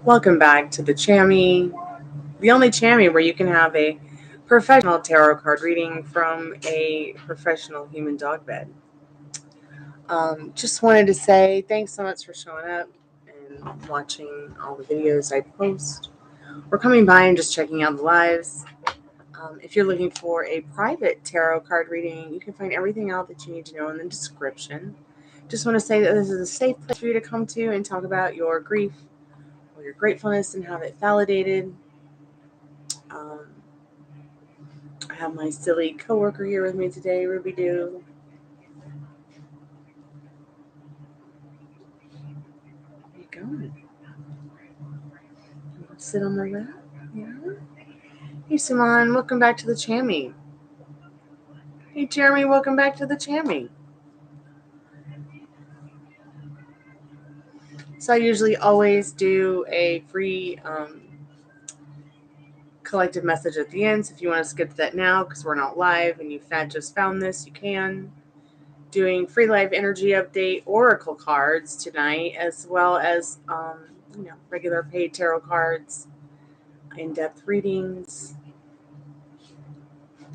Welcome back to the Chammy, the only Chammy where you can have a professional tarot card reading from a professional human dog bed. Just wanted to say thanks so much for showing up and watching all the videos I post, or coming by and just checking out the lives. If you're looking for a private tarot card reading, you can find everything out that you need to know in the description. Just want to say that this is a safe place for you to come to and talk about your grief or your gratefulness and have it validated. I have my silly coworker here with me today, Ruby Doo. Where you going? You want to sit on my lap? Yeah. Hey, Simon, welcome back to the Chammy. Hey, Jeremy, welcome back to the Chammy. So I usually always do a free collective message at the end. So if you want to skip that now because we're not live and you've just found this, you can. Doing free live energy update oracle cards tonight, as well as regular paid tarot cards, in-depth readings,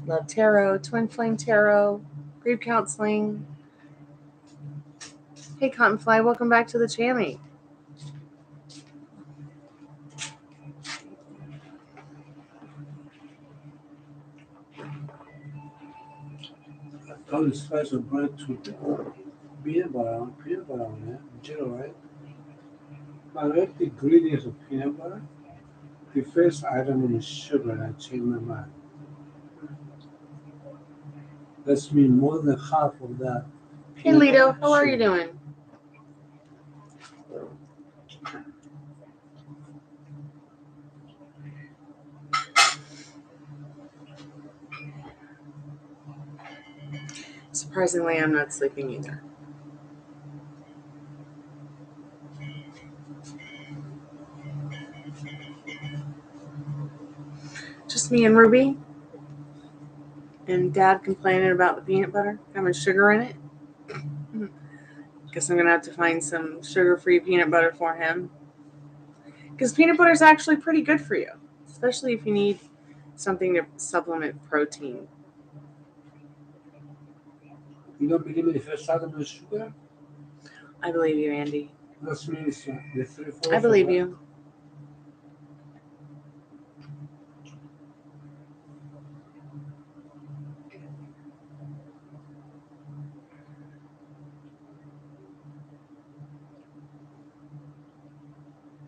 love tarot, twin flame tarot, grief counseling. Hey, Cottonfly, welcome back to the Chammy. All the slice of bread to peanut butter on it, jello, right? I like the ingredients of peanut butter. The first item is sugar, and I changed my mind. That's mean more than half of that. Hey, Lito, how are you doing? Surprisingly, I'm not sleeping either. Just me and Ruby. And Dad complaining about the peanut butter having sugar in it. Guess I'm going to have to find some sugar-free peanut butter for him. Because peanut butter is actually pretty good for you, especially if you need something to supplement protein. You don't believe in the first item is sugar? I believe you, Andy. That means the 3/4. I believe you.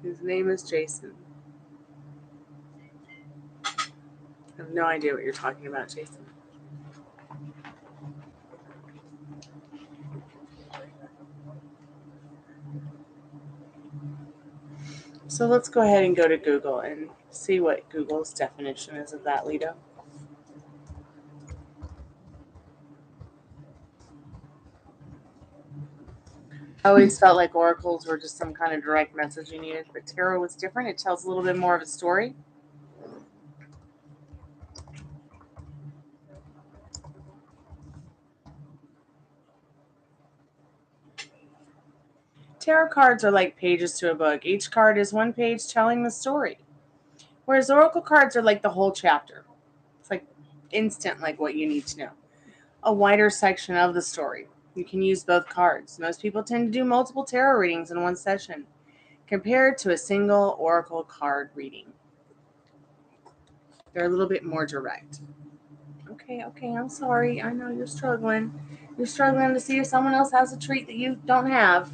His name is Jason. I have no idea what you're talking about, Jason. So let's go ahead and go to Google and see what Google's definition is of that, Lito. I always felt like oracles were just some kind of direct message you needed, but tarot was different. It tells a little bit more of a story. Tarot cards are like pages to a book. Each card is one page telling the story. Whereas oracle cards are like the whole chapter. It's like instant, like what you need to know. A wider section of the story. You can use both cards. Most people tend to do multiple tarot readings in one session, compared to a single oracle card reading. They're a little bit more direct. Okay, I'm sorry. I know you're struggling. You're struggling to see if someone else has a treat that you don't have.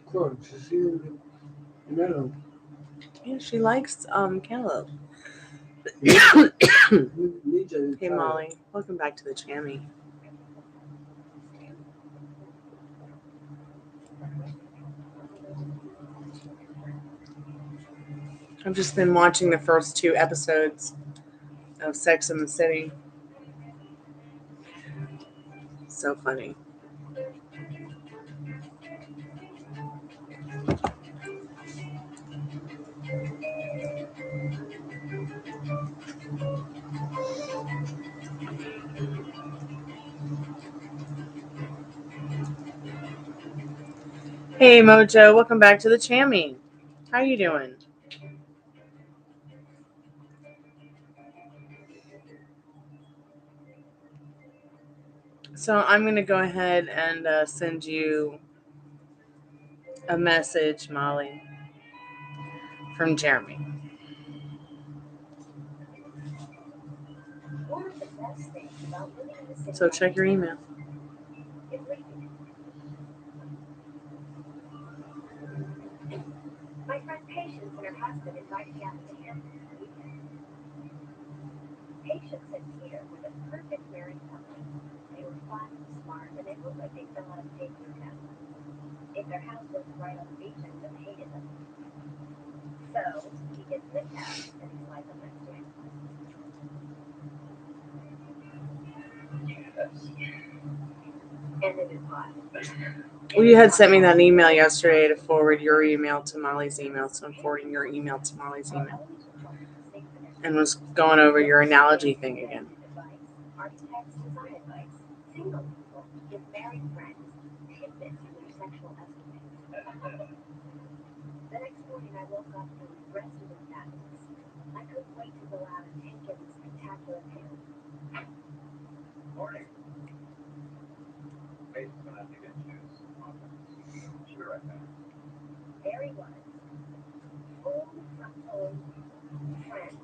Cool. She's eating the melon. Yeah, she likes cantaloupe. Hey, Molly. Welcome back to the Chammy. I've just been watching the first 2 episodes of Sex and the City. So funny. Hey Mojo, welcome back to the Chammy. How you doing? So I'm gonna go ahead and send you a message, Molly, from Jeremy. So check your email. My friend Patience and her husband invited me out to Hampton for the weekend. Patience and Peter were the perfect married couple. They were fun, smart, and they looked like they fell out of date with them. If their house wasn't right on the beach, I would have hated them. So he gets this house and he slides up next to me. And it is hot. Well, you had sent me that email yesterday to forward your email to Molly's email, so I'm forwarding your email to Molly's email. And was going over your analogy thing again. Architects, design advice. Single people give married friends tidbits for their sexual escapades. The next morning I woke up feeling rested and fabulous. I couldn't wait to go out and take in the spectacular view. Morning. Based on I think I choose should be right back. There he was. Full frontal friend.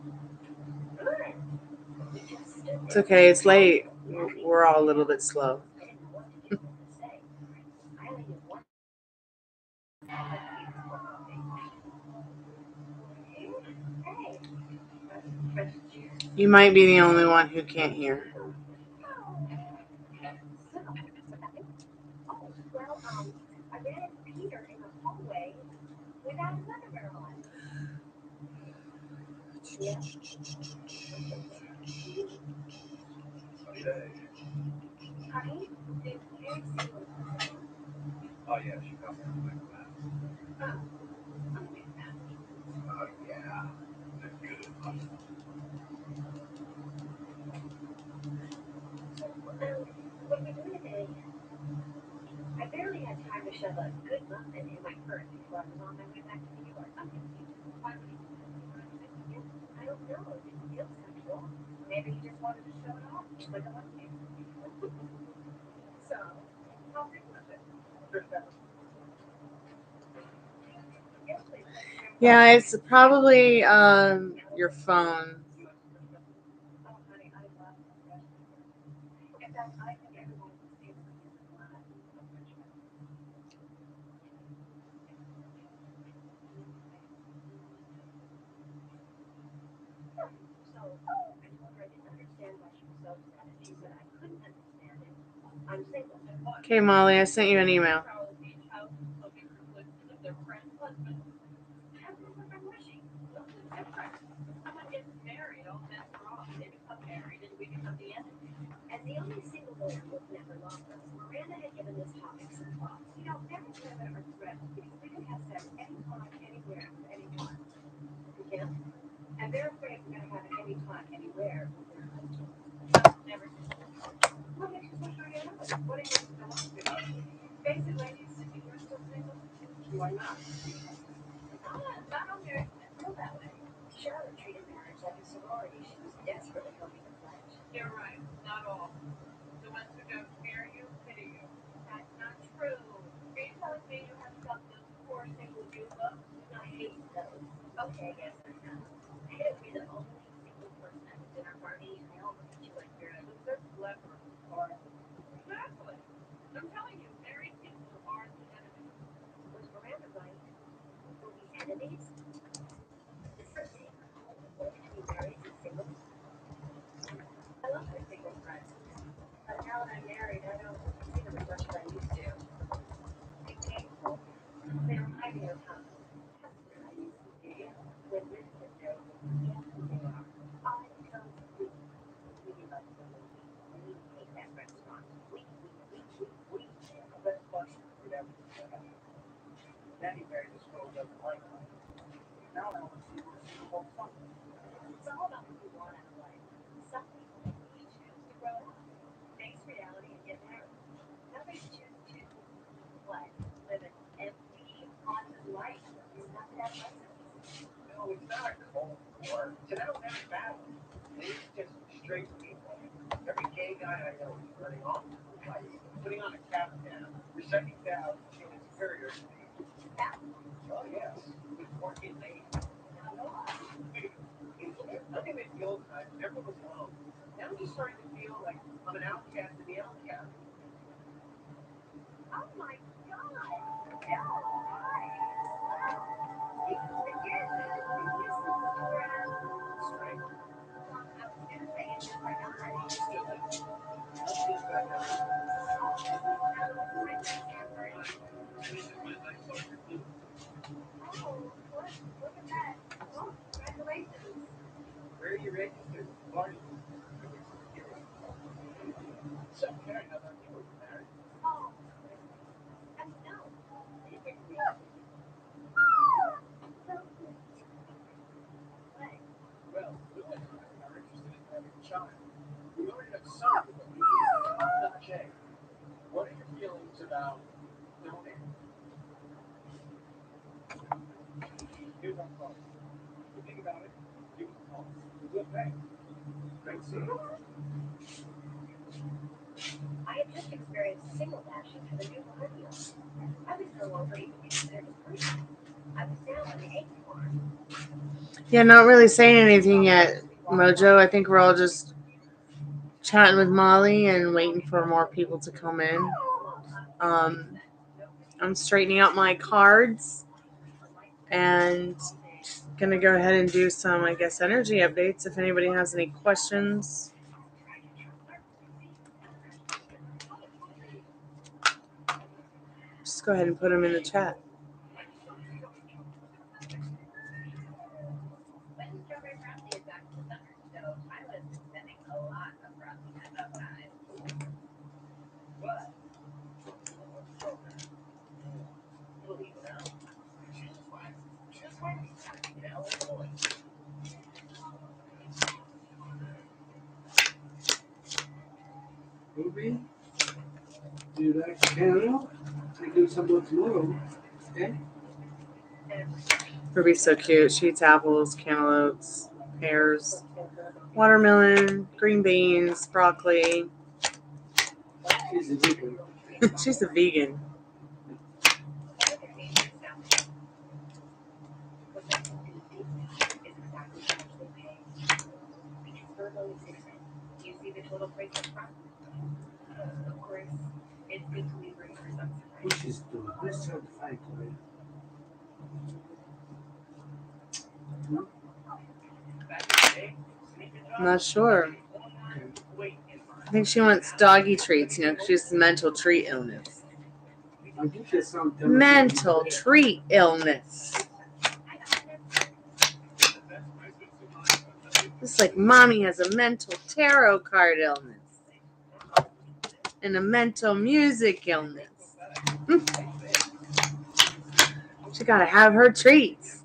Good. He just stood It's there. okay, it's late. We're all a little bit slow. I didn't know what to do or to say. I only knew one. Hey. Fresh juice. You might be the only one who can't hear. Oh, well, I ran into Peter in the hallway without his underwear on. Yeah. Honey, did Mary see what was going on? Oh, yeah, she got me on my class. Oh, I'm doing that. Oh, yeah. They're good as possible. What are we doing today? I barely had time to shove a good muffin in my purse before I was on my way back to New York. I'm confused. Why would he do that? You want to do this again? I don't know. It didn't feel sexual. Maybe he just wanted to show it off, like a monkey. So, how big was it? Yes, please. Yeah, it's probably your phone. Oh, honey, I love fresh fruit. In fact, I think everyone would say something like that. So, I told her I didn't understand why she was so upset, and she said I couldn't understand it. I'm single. Okay, Molly, I sent you an email. How good of a friend was she? Someone gets married, all bets are off. They become married, and we become the enemy. As the only single lawyer looking at her law firm, Miranda had given this topic some thought. You know, marriage and women are thrilled because we can have sex anytime, anywhere, with anyone. We can. And they're afraid we're going to have it anytime, anywhere with their husbands. Never seen it. What makes you so sure you know it? What do you still want to? Basic ladies, you're still single? Why not? Not all married women feel that way. Charlotte treated marriage like a sorority. She was desperately hoping to pledge. You're right. Not all. The ones who don't marry you, pity you. That's not true. Are you telling me you have some of those poor single Jew books? I hate those. Okay, yes, I know. I hate to be the only single person at the dinner party, and they all look at you like you're a loser. Clever. Or exactly. I'm telling you, married people are the enemy. Was Miranda right? Were we enemies? Is there any way to be married and single? I love my single friends. But now that I'm married, I don't see them as much as I used to. It's painful. They remind me of how tested I used to be when Winston knows just who they are. I come to really like the movie. We hate that restaurant. We. Let's watch it every second. Daddy Bear just doesn't like life. Now I want to see where she wants something. It's all about what you want out of life. Some people really choose to grow up, face reality, and get married. Others choose to what? Live an empty Oh my God. No, why? You forget that you're so stressed. I was gonna say it's just like oh, look at that. Oh, congratulations. Oh, no. I had just experienced signal dashing for the new millennium. I was no longer even considered a person. I was now on the 8th floor. Yeah, not really saying anything yet, Mojo. I think we're all just chatting with Molly and waiting for more people to come in. I'm straightening out my cards and gonna go ahead and do some, I guess, energy updates. If anybody has any questions, just go ahead and put them in the chat. Ruby, do you like cantaloupe? I do some more tomorrow. Okay? Ruby's so cute. She eats apples, cantaloupes, pears, watermelon, green beans, broccoli. She's a vegan. She's a vegan. Do you see the total price up front? Of course, it's good to leave room for some surprise. What she's doing? Let's try to find Chloe. I'm not sure. Okay. I think she wants doggy treats, you know, 'cause she has mental treat illness. I'll give you some. Mental treat illness. It's like mommy has a mental tarot card illness and a mental music illness. She gotta have her treats.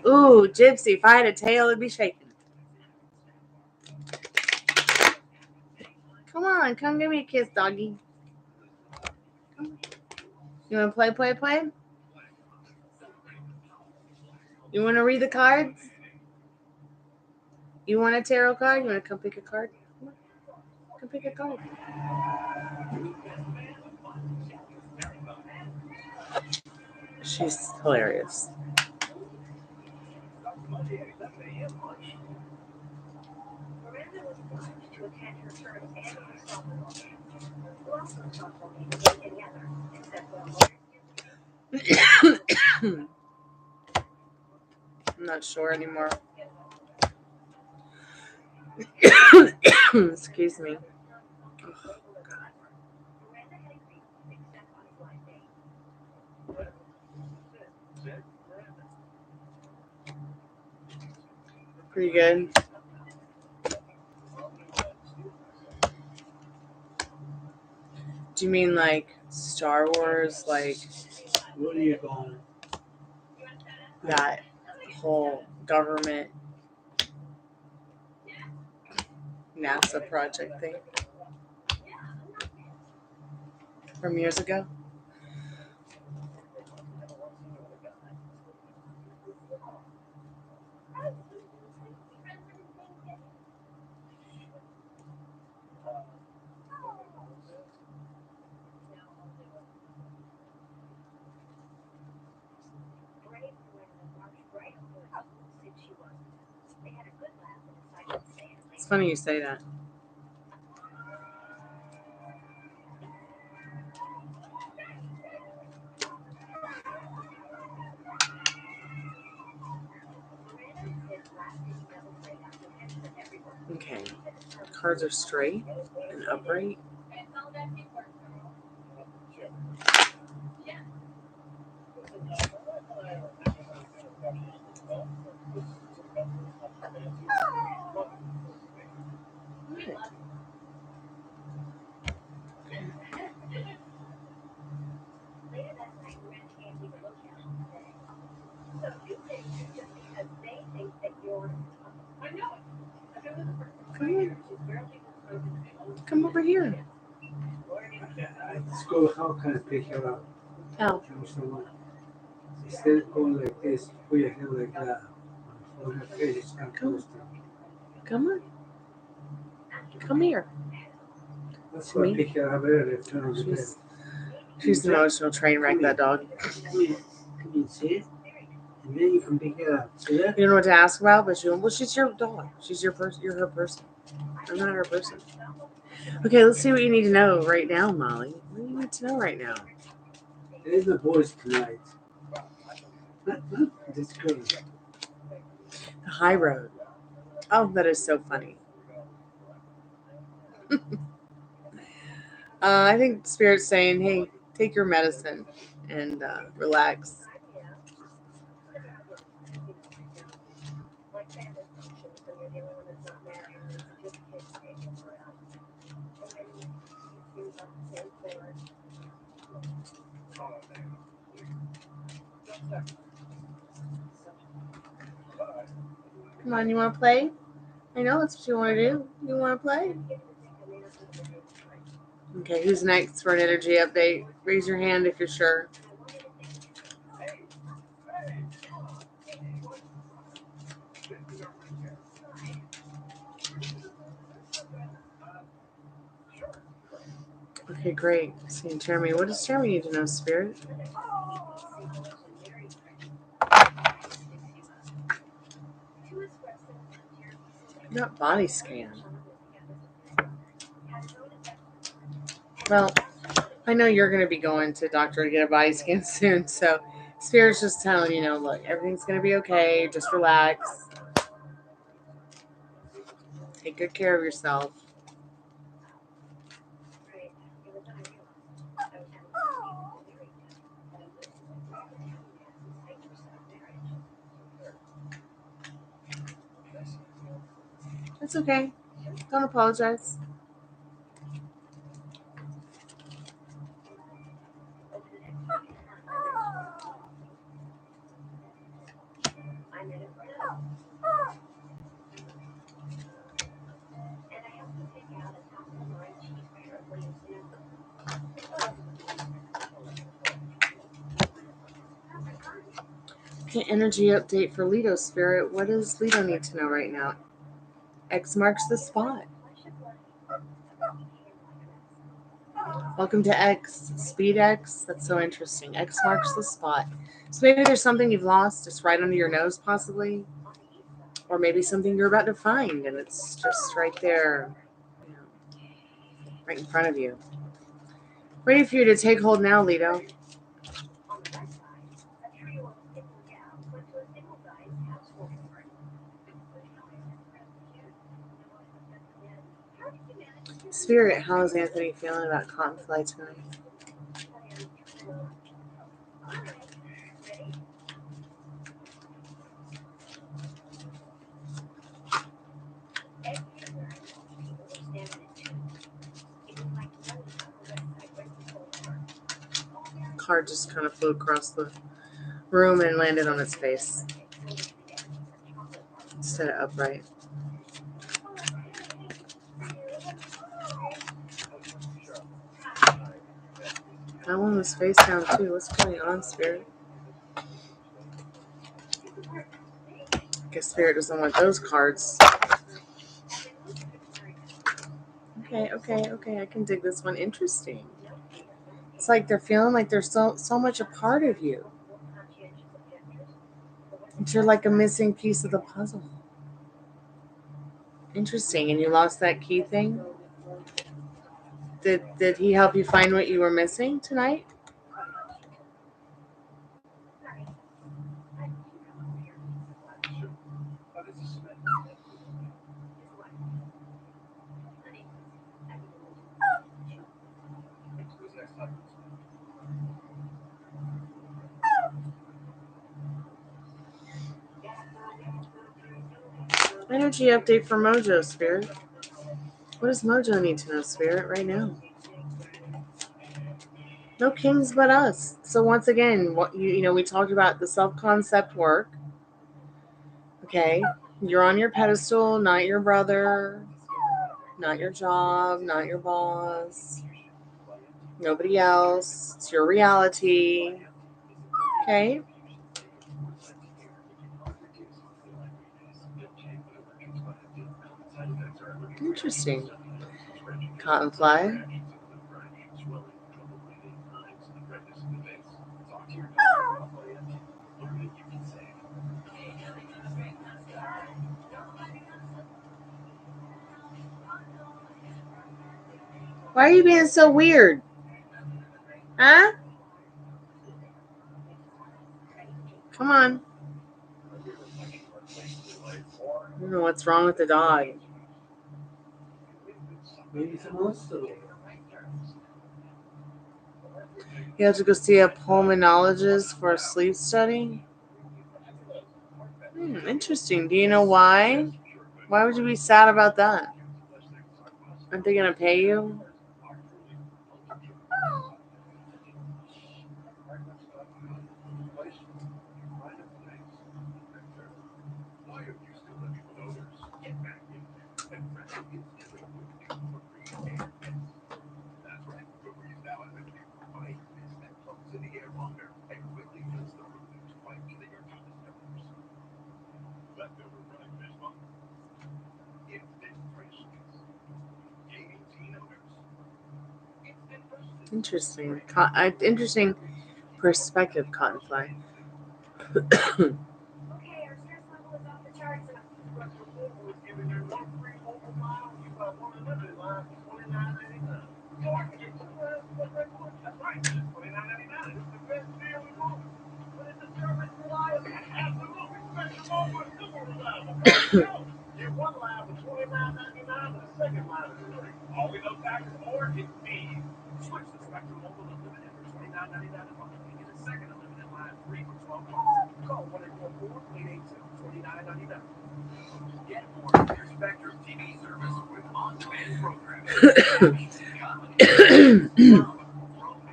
Ooh, Gypsy, if I had a tail, it'd be shaking. Come on, come give me a kiss, doggy. You want to play? You want to read the cards? You want a tarot card? You want to come pick a card? Come pick a card. She's hilarious. Miranda was obliged to attend her term's annual softball game. Who else on the softball team would like any other, except for I'm not sure anymore. Excuse me. Miranda had agreed to pick Steph on a blind date. Pretty good. Do you mean like Star Wars, like What are you calling? that whole government NASA project thing from years ago? It's funny you say that. Okay. Cards are straight and upright. Later that night, Miranda gave me the lookout on the day. So you think just because they think that you're I know it. I've been with the person for years. She's barely Come over here. Let's go. How can I pick her up? How? Instead of going like this, put your hand like that. On her face, it's kind of close. Come on. Come here. That's why I pick her up earlier. Turn on the bed. She's an emotional train wreck, that dog. Come in, see it? And then you can pick her up. See that? You don't know what to ask about, but well, she's your dog. She's your person. You're her person. I'm not her person. Okay, let's see what you need to know right now, Molly. What do you need to know right now? There's the boys tonight. This girl. The high road. Oh, that is so funny. I think Spirit's saying, hey, take your medicine and relax. Come on, you want to play? I know that's what you want to do. You want to play? Okay, who's next for an energy update? Raise your hand if you're sure. Okay, great. Seeing Jeremy. What does Jeremy need to know, Spirit? Not body scan. Well, I know you're going to be going to doctor to get a body scan soon, so Spirit's just telling you, look, everything's going to be okay. Just relax. Take good care of yourself. It's okay. Don't apologize. Okay, energy update for Lido, Spirit. What does Lido need to know right now? X marks the spot. Welcome to X. Speed X. That's so interesting. X marks the spot. So maybe there's something you've lost. It's right under your nose, possibly. Or maybe something you're about to find, and it's just right there, right in front of you. Ready for you to take hold now, Lido. Spirit, how is Anthony feeling about cotton fly tonight? Card just kind of flew across the room and landed on its face instead of upright. That one was face down too. What's going on, Spirit? I guess Spirit doesn't want those cards. Okay. I can dig this one. Interesting. It's like they're feeling like they're so much a part of you. You're like a missing piece of the puzzle. Interesting. And you lost that key thing? Did he help you find what you were missing tonight? Energy update for Mojo, Spirit. What does Mojo need to know, Spirit, right now? No kings but us. So once again, what we talked about the self-concept work. Okay, you're on your pedestal, not your brother, not your job, not your boss, nobody else. It's your reality. Okay. Interesting. Cottonfly. Why are you being so weird? Huh? Come on. I don't know what's wrong with the dog. Maybe it's a monster. You have to go see a pulmonologist for a sleep study? Interesting. Do you know why? Why would you be sad about that? Aren't they going to pay you? Interesting. Interesting perspective, Cottonfly.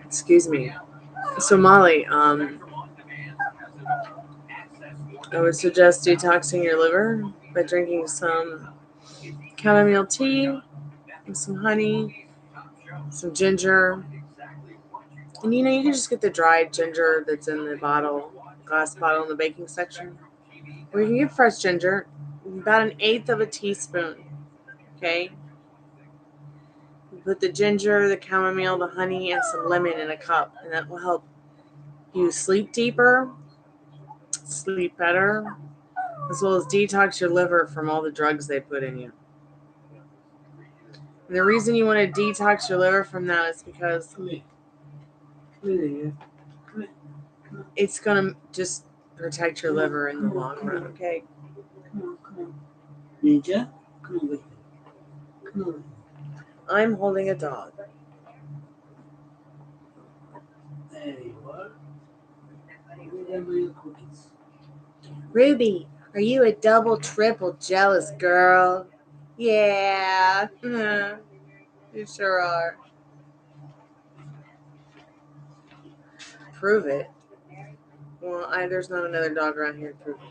Excuse me. So Molly, I would suggest detoxing your liver by drinking some chamomile tea and some honey, some ginger. And you can just get the dried ginger that's in the glass bottle in the baking section. Or you can get fresh ginger, about 1/8 of a teaspoon. Okay? You put the ginger, the chamomile, the honey, and some lemon in a cup, and that will help you sleep deeper, sleep better, as well as detox your liver from all the drugs they put in you. And the reason you want to detox your liver from that is because it's going to just protect your liver in the long run, okay? Come on. Ninja? Come on, wait. Come on. I'm holding a dog. There you are. Remember your cookies. Ruby, are you a double, triple jealous girl? Yeah. You sure are. Prove it. Well, there's not another dog around here to prove it.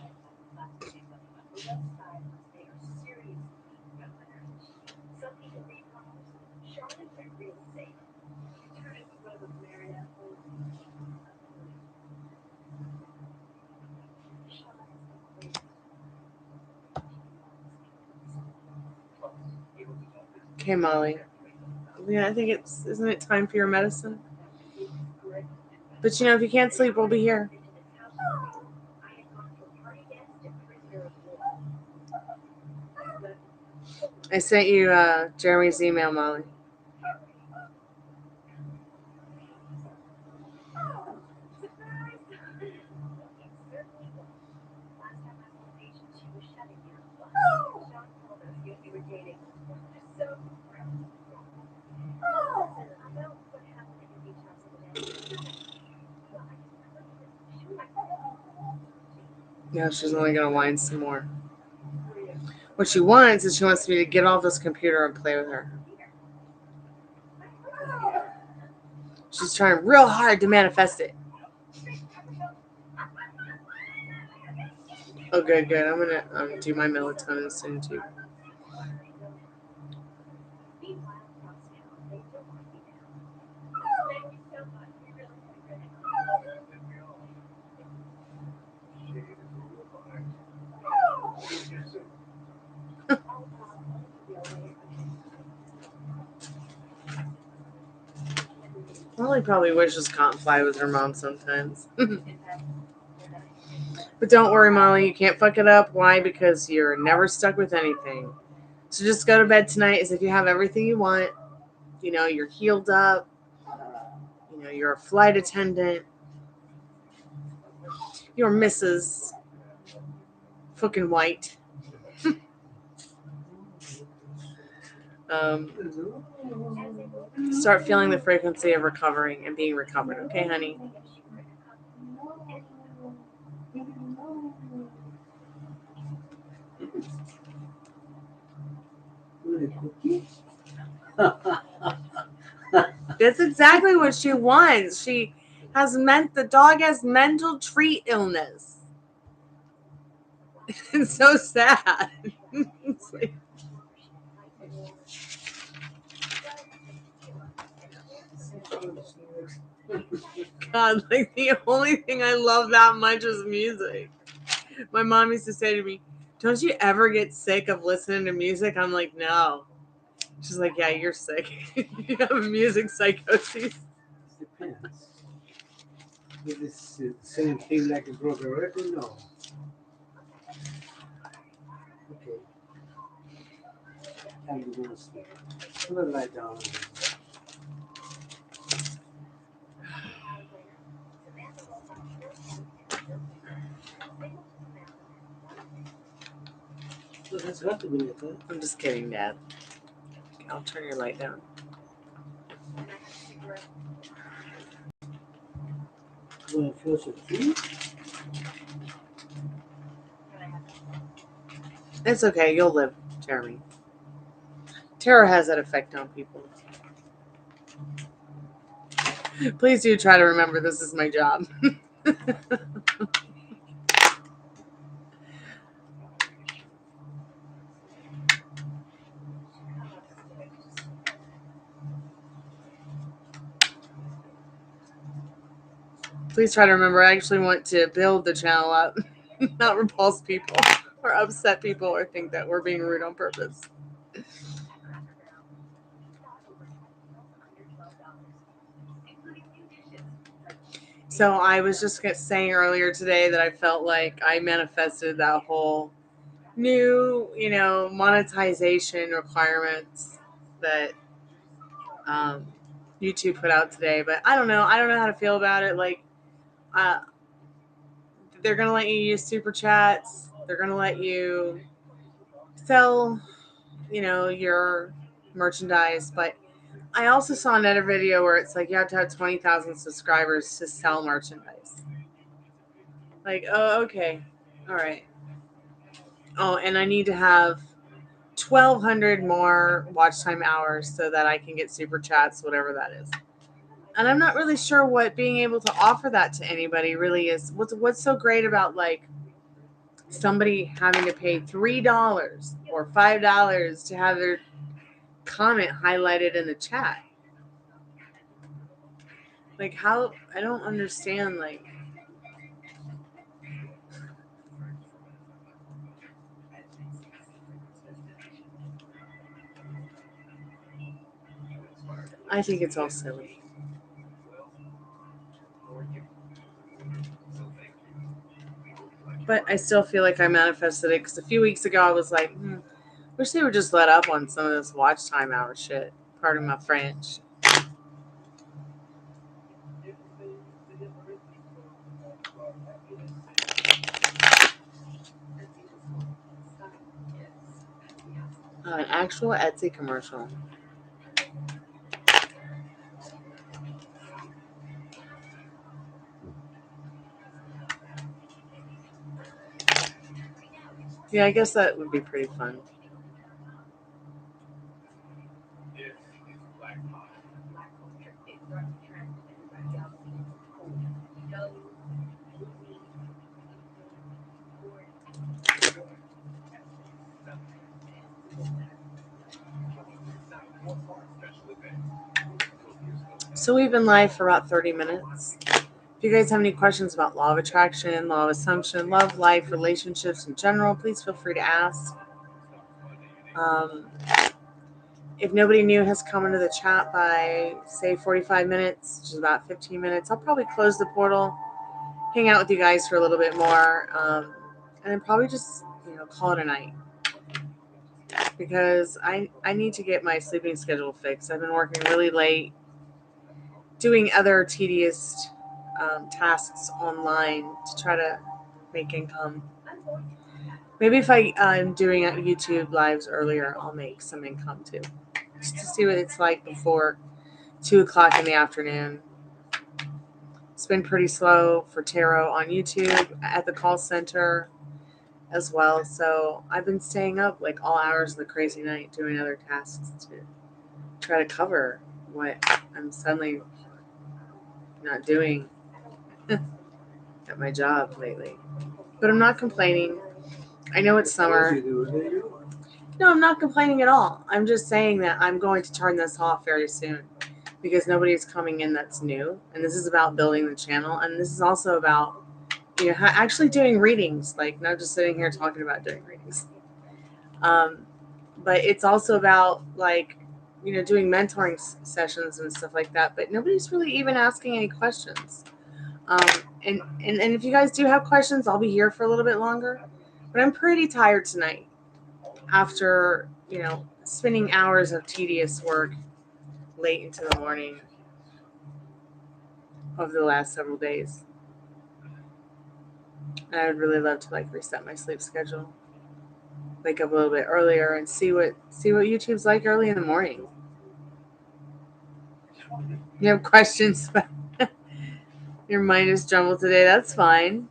Okay, Molly. Yeah, I think isn't it time for your medicine? But if you can't sleep, we'll be here. I sent you Jeremy's email, Molly. Surprise! It certainly was. Last time I saw the patient, she was shutting down. Sean told us you were dating. Just so proud. Listen, about what happened at your beach house the other day. Well, I Yeah, she's only gonna whine some more. What she wants is she wants me to get off this computer and play with her. She's trying real hard to manifest it. Oh, good. I'm gonna do my melatonin soon too. Molly probably wishes Can't Fly with her mom sometimes. But don't worry, Molly, you can't fuck it up. Why? Because you're never stuck with anything. So just go to bed tonight as if you have everything you want. You know, you're healed up. You know, you're a flight attendant. You're Mrs. fucking White. Start feeling the frequency of recovering and being recovered. Okay, honey? That's exactly what she wants. The dog has mental tree illness. It's so sad. It's like, God, like the only thing I love that much is music. My mom used to say to me, "Don't you ever get sick of listening to music?" I'm like, "No." She's like, "Yeah, you're sick. You have a music psychosis." Depends. Is this the same thing like a broken record? No. Okay. Time to go to sleep. I'm gonna lie down. Well, that's got to be like that. I'm just kidding, Dad. I'll turn your light down. You want to flush your teeth? It's okay. You'll live, Jeremy. Terror has that effect on people. Please do try to remember this is my job. Please try to remember I actually want to build the channel up, not repulse people or upset people or think that we're being rude on purpose. So I was just saying earlier today that I felt like I manifested that whole new, monetization requirements that YouTube put out today. But I don't know. I don't know how to feel about it. Like, they're going to let you use super chats. They're going to let you sell, your merchandise. But I also saw another video where it's like you have to have 20,000 subscribers to sell merchandise. Like, oh, okay. All right. Oh, and I need to have 1,200 more watch time hours so that I can get super chats, whatever that is. And I'm not really sure what being able to offer that to anybody really is. What's so great about like somebody having to pay $3 or $5 to have their comment highlighted in the chat? Like, how? I don't understand. Like, I think it's all silly. But I still feel like I manifested it because a few weeks ago I was like, Wish they would just let up on some of this watch time hour shit. Pardon my French. An actual Etsy commercial. Yeah, I guess that would be pretty fun. So we've been live for about 30 minutes. If you guys have any questions about law of attraction, law of assumption, love, life, relationships in general, please feel free to ask. If nobody new has come into the chat by, say, 45 minutes, which is about 15 minutes, I'll probably close the portal, hang out with you guys for a little bit more, and then probably just, call it a night. Because I need to get my sleeping schedule fixed. I've been working really late, doing other tedious tasks online to try to make income. Maybe if I'm doing YouTube lives earlier, I'll make some income too. Just to see what it's like before 2 o'clock in the afternoon. It's been pretty slow for tarot on YouTube at the call center as well. So I've been staying up like all hours of the crazy night doing other tasks to try to cover what I'm suddenly not doing at my job lately. But I'm not complaining. I know it's summer. No, I'm not complaining at all. I'm just saying that I'm going to turn this off very soon because nobody's coming in that's new. And this is about building the channel. And this is also about, actually doing readings, like not just sitting here talking about doing readings. But it's also about doing mentoring sessions and stuff like that. But nobody's really even asking any questions. And if you guys do have questions, I'll be here for a little bit longer. But I'm pretty tired tonight after, spending hours of tedious work late into the morning over the last several days. And I would really love to reset my sleep schedule. Wake up a little bit earlier and see what YouTube's like early in the morning. You have questions? Your mind is jumbled today. That's fine.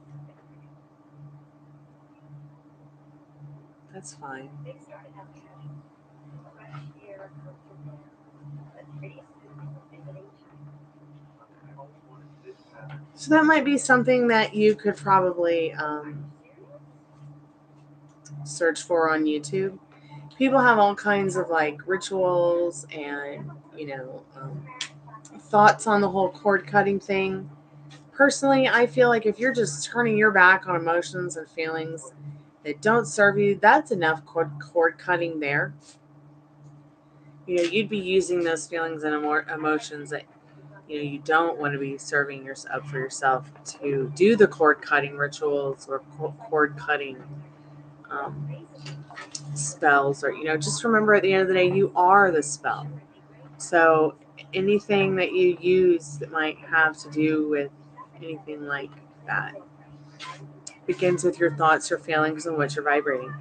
That's fine. So that might be something that you could probably search for on YouTube. People have all kinds of rituals and thoughts on the whole cord cutting thing. Personally, I feel like if you're just turning your back on emotions and feelings that don't serve you, that's enough cord cutting there. You'd be using those feelings and emotions that you don't want to be serving up for yourself to do the cord cutting rituals or cord cutting spells, or just remember at the end of the day, you are the spell. So anything that you use that might have to do with anything like that begins with your thoughts, your feelings, and what you're vibrating.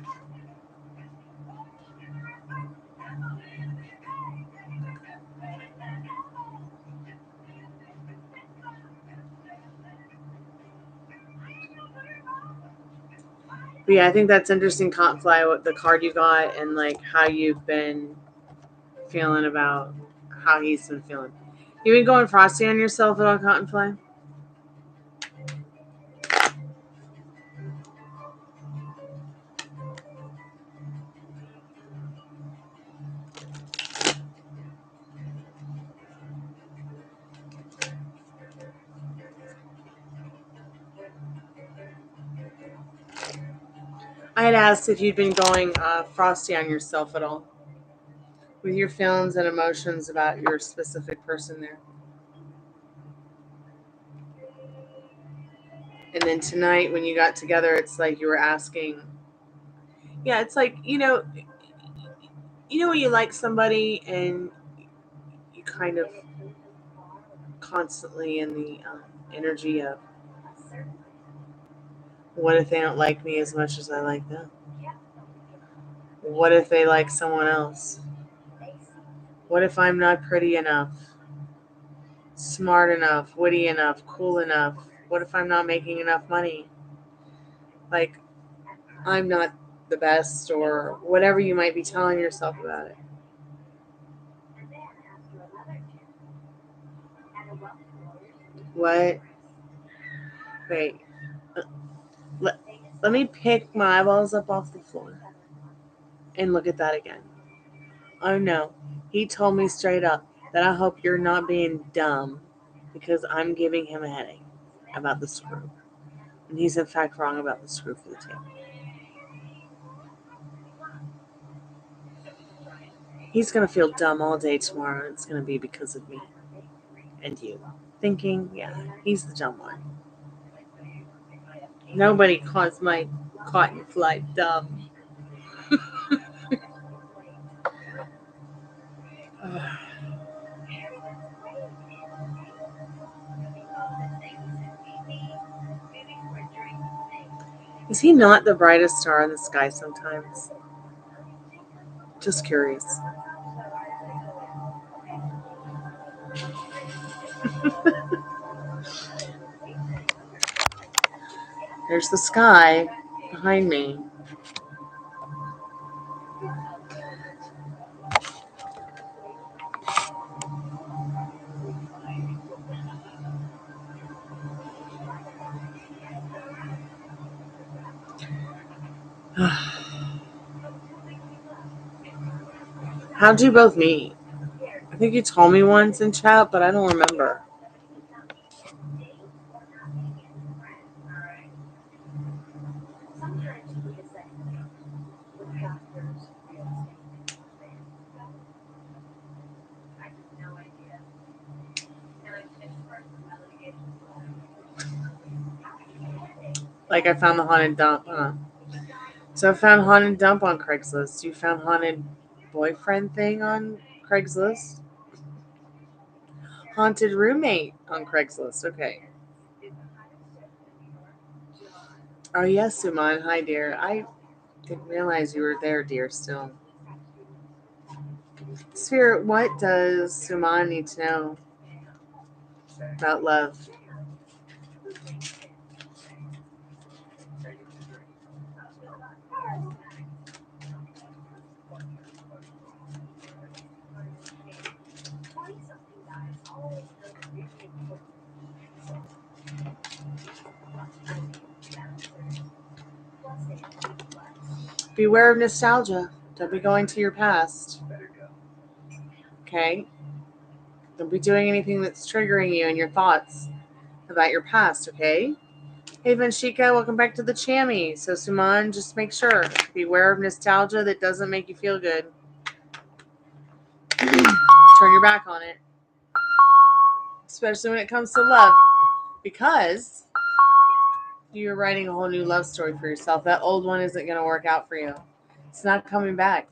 But yeah, I think that's interesting, Fly, what the card you got and how you've been feeling about how he's been feeling. You been going frosty on yourself at all, Cottonfly? I had asked if you'd been going frosty on yourself at all with your feelings and emotions about your specific person there. And then tonight when you got together, it's like you were asking. Yeah, it's like, You know when you like somebody and you kind of constantly in the energy of, what if they don't like me as much as I like them? What if they like someone else? What if I'm not pretty enough, smart enough, witty enough, cool enough? What if I'm not making enough money? Like, I'm not the best, or whatever you might be telling yourself about it. What? Wait. Let me pick my eyeballs up off the floor and look at that again. Oh no. He told me straight up that I hope you're not being dumb because I'm giving him a headache about the screw. And he's in fact wrong about the screw for the tail. He's going to feel dumb all day tomorrow. It's going to be because of me and you. Thinking, yeah, he's the dumb one. Nobody calls my cotton fly dumb. Is he not the brightest star in the sky sometimes? Just curious. There's the sky behind me. How'd you both meet? I think you told me once in chat, but I don't remember. Like I found the haunted dump, huh? So I found haunted dump on Craigslist. You found haunted boyfriend thing on Craigslist? Haunted roommate on Craigslist. Okay. Oh yes, Suman. Hi, dear. I didn't realize you were there, dear. Still. Spirit, what does Suman need to know about love? Beware of nostalgia. Don't be going to your past. Okay? Don't be doing anything that's triggering you and your thoughts about your past, okay? Hey, Vanshika, welcome back to the Chammy. So, Suman, just make sure. Beware of nostalgia that doesn't make you feel good. Turn your back on it. Especially when it comes to love. Because you're writing a whole new love story for yourself. That old one isn't going to work out for you. It's not coming back.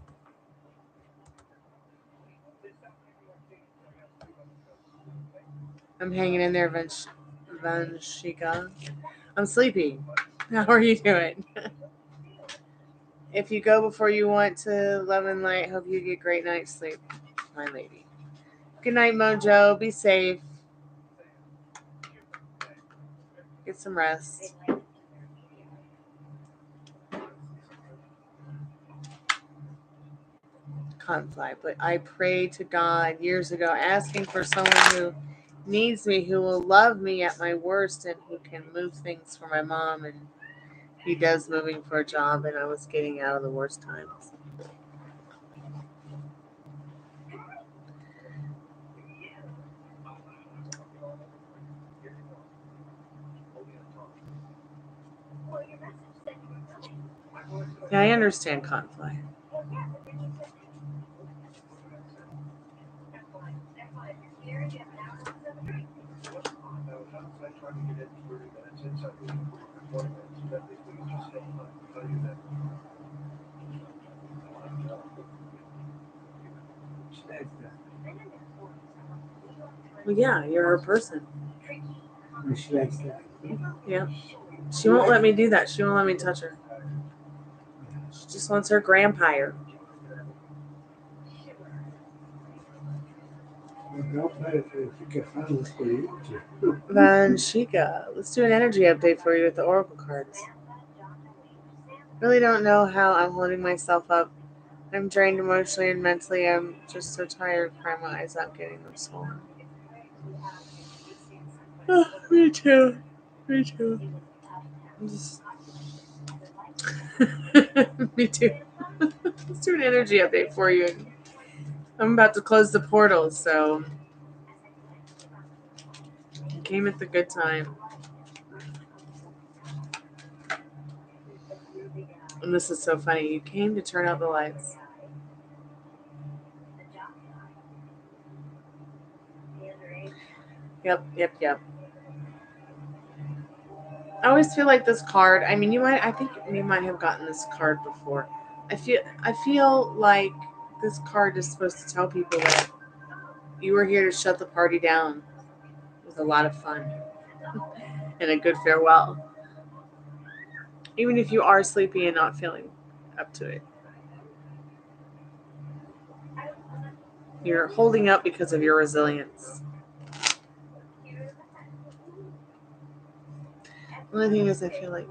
I'm hanging in there, Vanshika. I'm sleepy. How are you doing? If you go before you want to love and light, hope you get great night's sleep, my lady. Good night, Mojo. Be safe. Get some rest. Can't fly, but I prayed to God years ago, asking for someone who needs me, who will love me at my worst, and who can move things for my mom. And he does moving for a job, and I was getting out of the worst times. Yeah, I understand conflict. like that. Well, yeah, you're her person. And she likes that. Yeah. She won't let me do that. She won't let me touch her. She just wants her grandpire. Well, don't play if you can find it for you. Vanshika, let's do an energy update for you with the oracle cards. Really don't know how I'm holding myself up. I'm drained emotionally and mentally. I'm just so tired, crying my eyes out, getting them swollen. Oh, me too. Me too. I'm just... me too. Let's do an energy update for you. I'm about to close the portal, so you came at the good time. And this is so funny. You came to turn out the lights. Yep. I always feel like this card. I mean, I think you might have gotten this card before. I feel like this card is supposed to tell people that you were here to shut the party down with a lot of fun and a good farewell. Even if you are sleepy and not feeling up to it. You're holding up because of your resilience. The only thing is, I feel like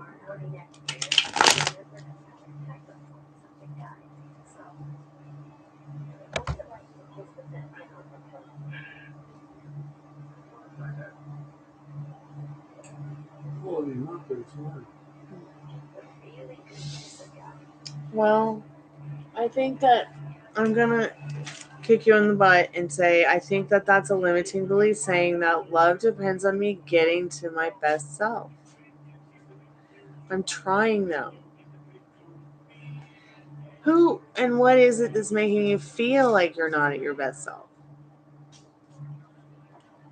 Holy mockers, man. well, I think that I'm gonna kick you in the butt and say I think that that's a limiting belief, saying that love depends on me getting to my best self. I'm trying though. Who and what is it that's making you feel like you're not at your best self?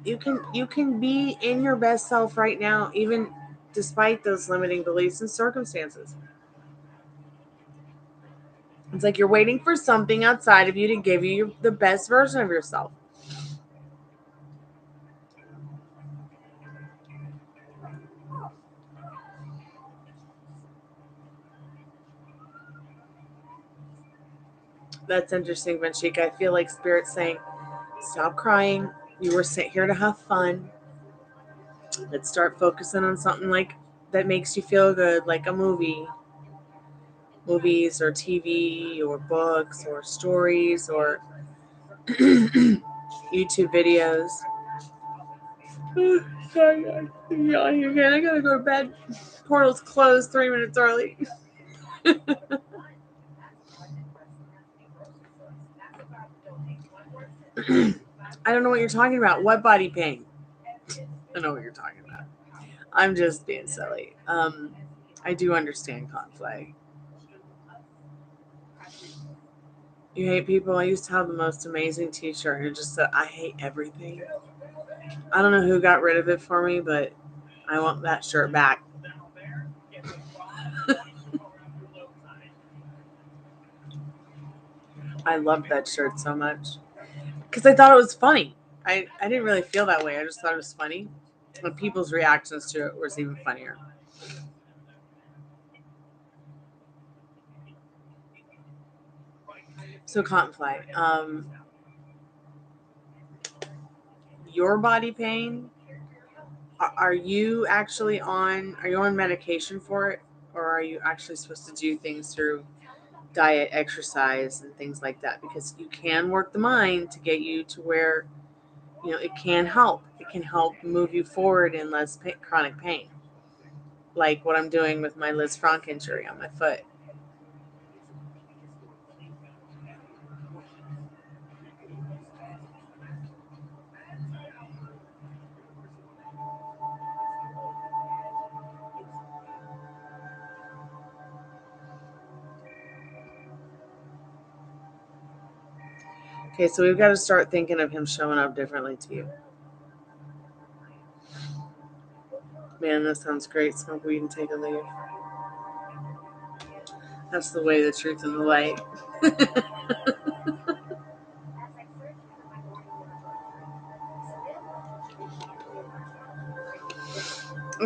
You can be in your best self right now, even despite those limiting beliefs and circumstances. It's like you're waiting for something outside of you to give you the best version of yourself. That's interesting, Vanshika. I feel like Spirit's saying, stop crying. You were sent here to have fun. Let's start focusing on something like that makes you feel good, like a movie. Movies or TV or books or stories or YouTube videos. Sorry, I'm yawning again. I gotta go to bed. Portal's closed 3 minutes early. I don't know what you're talking about. What body pain? I know what you're talking about. I'm just being silly. I do understand conflict. You hate people. I used to have the most amazing t-shirt and it just said, I hate everything. I don't know who got rid of it for me, but I want that shirt back. I loved that shirt so much because I thought it was funny. I didn't really feel that way. I just thought it was funny. And people's reactions to it was even funnier. So Cottonfly, your body pain, are you actually on medication for it, or are you actually supposed to do things through diet, exercise, and things like that? Because you can work the mind to get you to where it can help. It can help move you forward in less chronic pain, like what I'm doing with my Liz Frank injury on my foot. Okay, so we've got to start thinking of him showing up differently to you. Man, that sounds great. Smoke weed and take a leave. That's the way, the truth, and the light.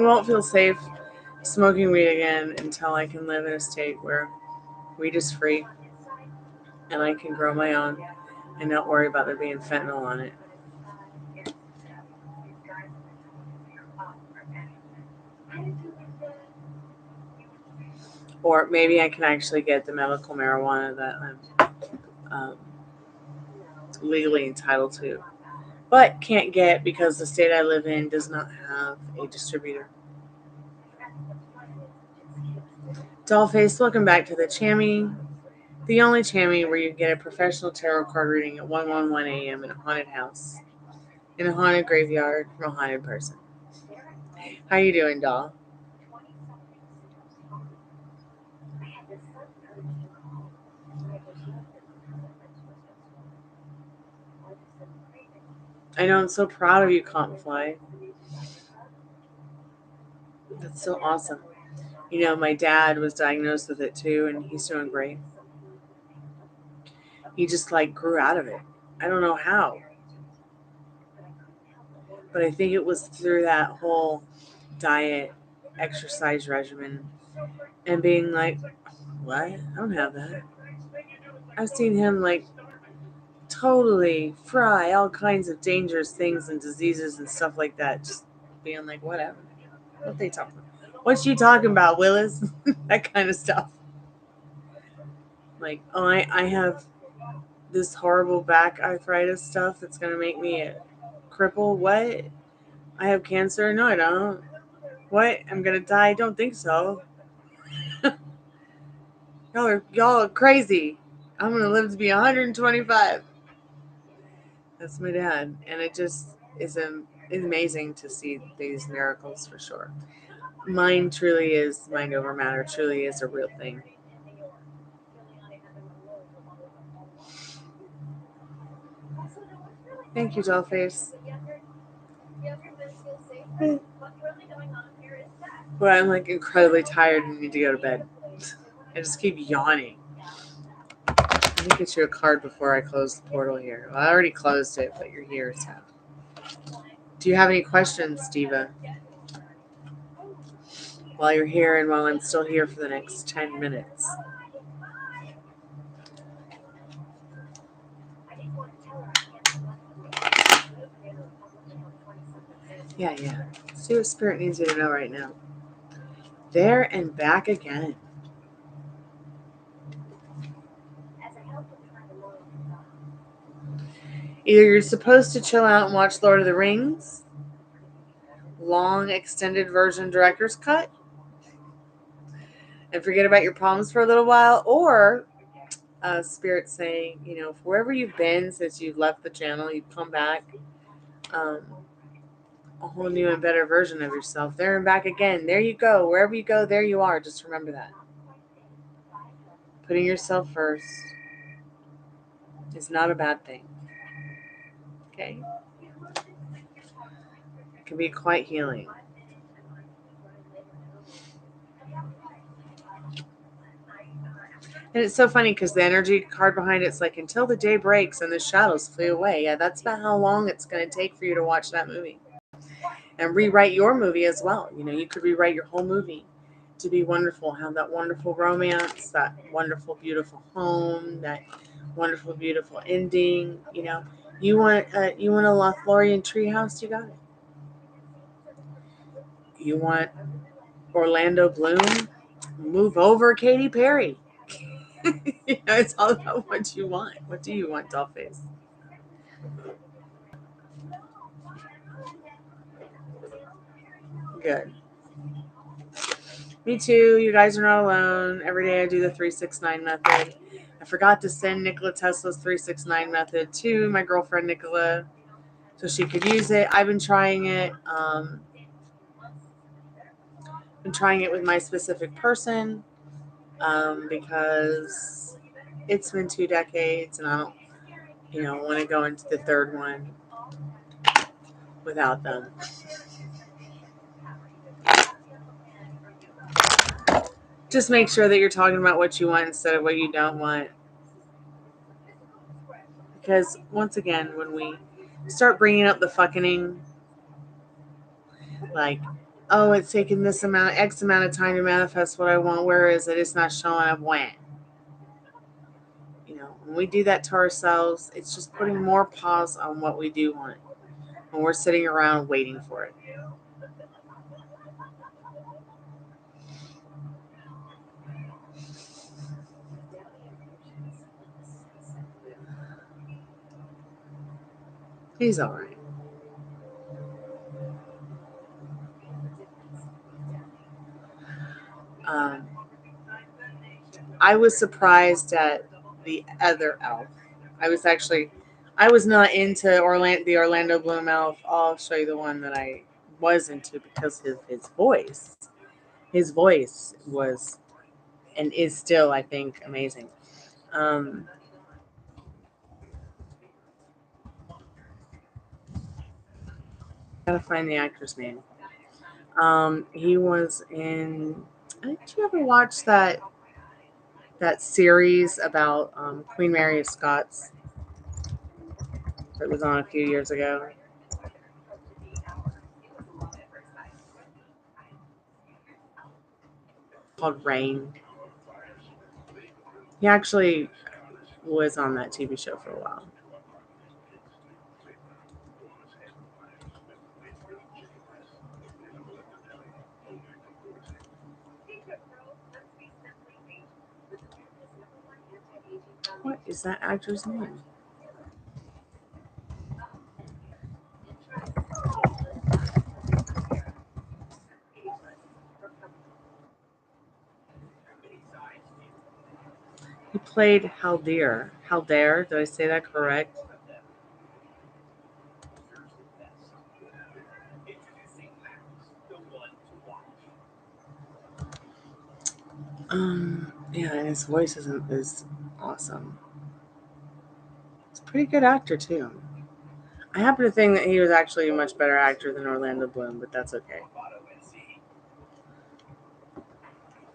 won't feel safe smoking weed again until I can live in a state where weed is free and I can grow my own and not worry about there being fentanyl on it. Or maybe I can actually get the medical marijuana that I'm legally entitled to, but can't get because the state I live in does not have a distributor. Dollface, welcome back to the Chammy. The only Chammy where you get a professional tarot card reading at 1:11 a.m. in a haunted house, in a haunted graveyard from a haunted person. How you doing, doll? I know, I'm so proud of you, Cottonfly. That's so awesome. You know, my dad was diagnosed with it too, and he's doing great. He just grew out of it. I don't know how, but I think it was through that whole diet, exercise regimen, and being like, what? I don't have that. I've seen him totally fry all kinds of dangerous things and diseases and stuff like that. Just being like, whatever. What they talking about? What you talking about, Willis? That kind of stuff. Like, oh, I have this horrible back arthritis stuff that's going to make me a cripple. What? I have cancer? No, I don't. What? I'm going to die? I don't think so. Y'all are crazy. I'm going to live to be 125. That's my dad. And it just is amazing to see these miracles for sure. Mind truly is, mind over matter truly is a real thing. Thank you, Dollface. But I'm incredibly tired and need to go to bed. I just keep yawning. Let me get you a card before I close the portal here. Well, I already closed it, but you're here, so. Do you have any questions, Diva? While you're here and while I'm still here for the next 10 minutes. Yeah. See what Spirit needs you to know right now. There and back again. Either you're supposed to chill out and watch Lord of the Rings, long extended version director's cut, and forget about your problems for a little while, or Spirit saying, wherever you've been since you've left the channel, you've come back, a whole new and better version of yourself. There and back again. There you go. Wherever you go, there you are. Just remember that. Putting yourself first is not a bad thing. Okay? It can be quite healing. And it's so funny because the energy card behind it's until the day breaks and the shadows flee away. Yeah, that's about how long it's going to take for you to watch that movie. And rewrite your movie as well. You could rewrite your whole movie to be wonderful. Have that wonderful romance, that wonderful, beautiful home, that wonderful, beautiful ending. You want a Lothlorien treehouse, you got it. You want Orlando Bloom, move over Katy Perry. It's all about what you want. What do you want, Dollface? Good. Me too. You guys are not alone. Every day I do the 369 method. I forgot to send Nikola Tesla's 369 method to my girlfriend Nicola so she could use it. I've been trying it. Been trying it with my specific person because it's been 2 decades and I don't, want to go into the third one without them. Just make sure that you're talking about what you want instead of what you don't want. Because once again, when we start bringing up the fucking, oh, it's taken this amount, X amount of time to manifest what I want. Where is it? It's not showing up when. When we do that to ourselves, it's just putting more pause on what we do want when we're sitting around waiting for it. He's all right. I was surprised at the other elf. I was not into the Orlando Bloom elf. I'll show you the one that I was into because of his voice. His voice was and is still, I think, amazing. Gotta find the actor's name. He was in. Did you ever watch that series about Queen Mary of Scots that was on a few years ago called Reign? He actually was on that TV show for a while. What is that actor's name? He played Haldir. Haldir, did I say that correct? Yeah, and his voice is awesome. He's a pretty good actor too. I happen to think that he was actually a much better actor than Orlando Bloom, but that's okay.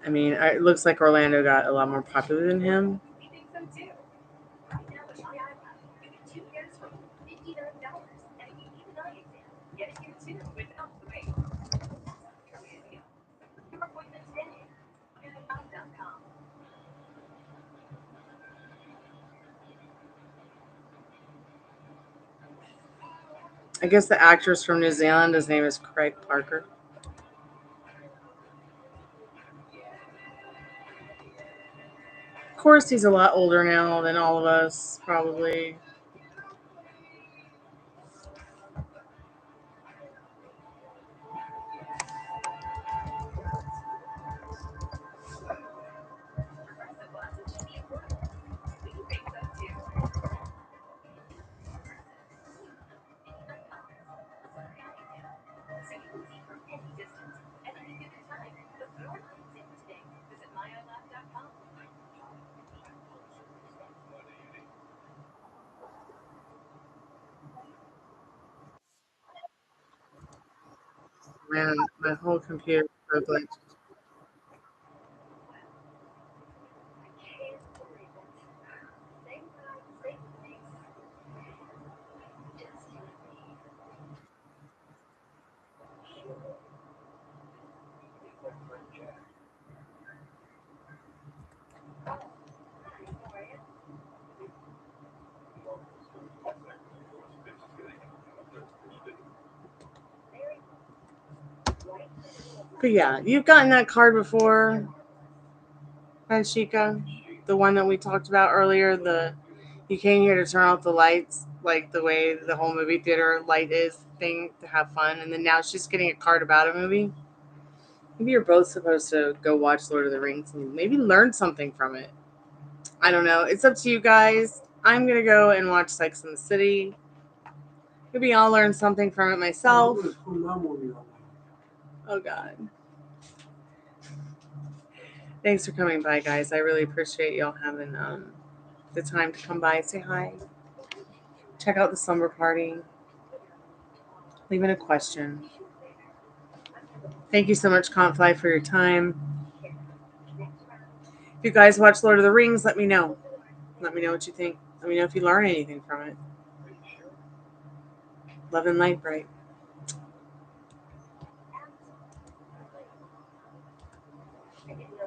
I mean, it looks like Orlando got a lot more popular than him. I guess the actor's from New Zealand. His name is Craig Parker. Of course, he's a lot older now than all of us, probably. Man, my whole computer so glitched. But yeah, you've gotten that card before, Franchika. The one that we talked about earlier. You came here to turn off the lights, like the way the whole movie theater light is thing to have fun, and then now she's getting a card about a movie. Maybe you're both supposed to go watch Lord of the Rings and maybe learn something from it. I don't know. It's up to you guys. I'm gonna go and watch Sex and the City. Maybe I'll learn something from it myself. Oh God. Thanks for coming by, guys. I really appreciate y'all having the time to come by, say hi, check out the slumber party, leave in a question. Thank you so much, Confly, for your time. If you guys watch Lord of the Rings, let me know. Let me know what you think. Let me know if you learn anything from it. Love and light, bright. I get